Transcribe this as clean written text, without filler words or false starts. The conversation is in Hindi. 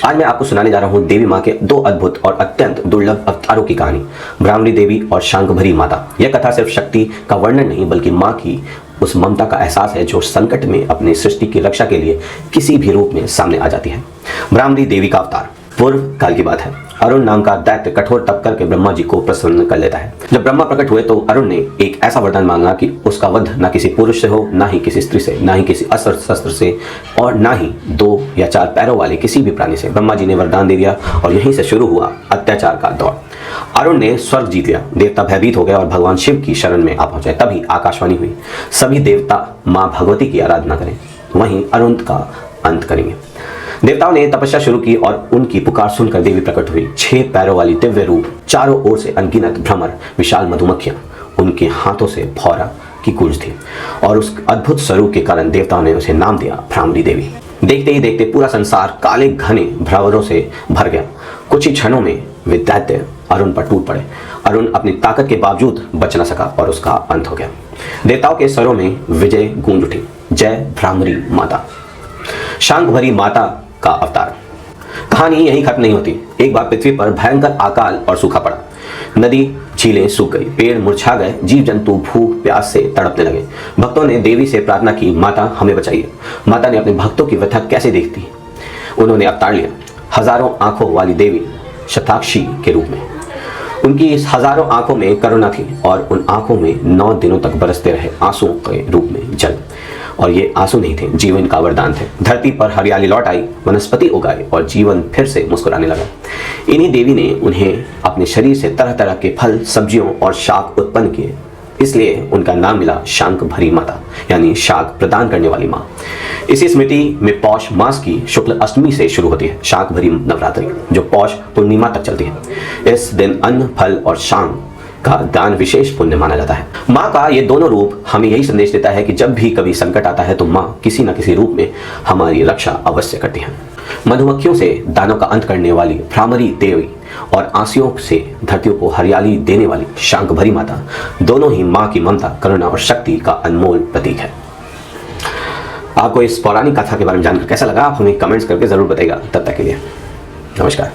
आज मैं आपको सुनाने जा रहा हूँ देवी माँ के दो अद्भुत और अत्यंत दुर्लभ अवतारों की कहानी, भ्रामरी देवी और शांकभरी माता। यह कथा सिर्फ शक्ति का वर्णन नहीं बल्कि माँ की उस ममता का एहसास है जो संकट में अपनी सृष्टि की रक्षा के लिए किसी भी रूप में सामने आ जाती है। भ्रामरी देवी का अवतार पूर्व काल की बात है। अरुण नाम का दैत्य कठोर तप करके ब्रह्मा जी को प्रसन्न कर लेता है। जब ब्रह्मा प्रकट हुए तो अरुण ने एक ऐसा वरदान मांगा कि उसका वध ना किसी पुरुष से हो, ना ही किसी स्त्री से, ना ही किसी अस्त्र शस्त्र से, और ना ही 2 या 4 पैरों वाले किसी भी प्राणी से। ब्रह्मा जी ने वरदान दे दिया और यहीं से शुरू हुआ अत्याचार का दौर। अरुण ने स्वर्ग जीत लिया, देवता भयभीत हो गए और भगवान शिव की शरण में आ पहुंचे। तभी आकाशवाणी हुई, सभी देवता माँ भगवती की आराधना करें, वहीं अरुण का अंत करेंगे। देवताओं ने तपस्या शुरू की और उनकी पुकार सुनकर देवी प्रकट हुई। 6 पैरों वाली दिव्य रूप, चारों ओर से अनगिनत भ्रमर, विशाल मधुमक्खियां, उनके हाथों से भौरा की गूंज थी और उस अद्भुत स्वरूप के कारण देवताओं ने उसे नाम दिया भ्रामरी देवी। देखते ही देखते पूरा संसार काले घने भ्रमरों से भर गया। कुछ ही क्षणों में वे दैत्य अरुण पर टूट पड़े। अरुण अपनी ताकत के बावजूद बच न सका और उसका अंत हो गया। देवताओं के स्वरों में विजय गूंज उठी, जय भ्रामरी माता। शांकभरी माता का अवतार। कहानी यहीं खत्म नहीं होती। एक बार पृथ्वी पर भयंकर अकाल और सूखा पड़ा। नदी झीलें सूख गई, पेड़ मुरझा गए, जीव जंतु भूख प्यास से तड़पने लगे। भक्तों ने देवी से प्रार्थना की, माता हमें बचाइए। माता ने अपने भक्तों की व्यथा कैसे देखती, उन्होंने अवतार लिया हजारों आंखों वाली देवी शताक्षी के रूप में। उनकी इस हजारों आंखों में करुणा थी और उन आंखों में 9 दिनों तक बरसते रहे आंसुओं के रूप में जल। और ये आंसू नहीं थे, जीवन का वरदान थे। धरती पर हरियाली लौट आई, वनस्पति उगाए और जीवन फिर से मुस्कुराने लगा। इन्हीं देवी ने उन्हें अपने शरीर से तरह तरह के फल, सब्जियों और शाक उत्पन्न किए, इसलिए उनका नाम मिला शांकभरी माता, यानी शाक प्रदान करने वाली माँ। इसी स्मृति में पौष मास की शुक्ल अष्टमी से शुरू होती है शांकभरी नवरात्रि, जो पौष पूर्णिमा तक चलती है। इस दिन अन्न, फल और शांग का दान विशेष पुण्य माना जाता है। माँ का ये दोनों रूप हमें यही संदेश देता है कि जब भी कभी संकट आता है तो माँ किसी न किसी रूप में हमारी रक्षा अवश्य करती है। मधुमक्खियों से दानों का अंत करने वाली भ्रामरी देवी और आंसुओं से धरतियों को हरियाली देने वाली शांकभरी माता, दोनों ही माँ की ममता, करुणा और शक्ति का अनमोल प्रतीक है। आपको इस पौराणिक कथा के बारे में जानकर कैसा लगा, आप हमें कमेंट्स करके जरूर बताइएगा। तब तक के लिए नमस्कार।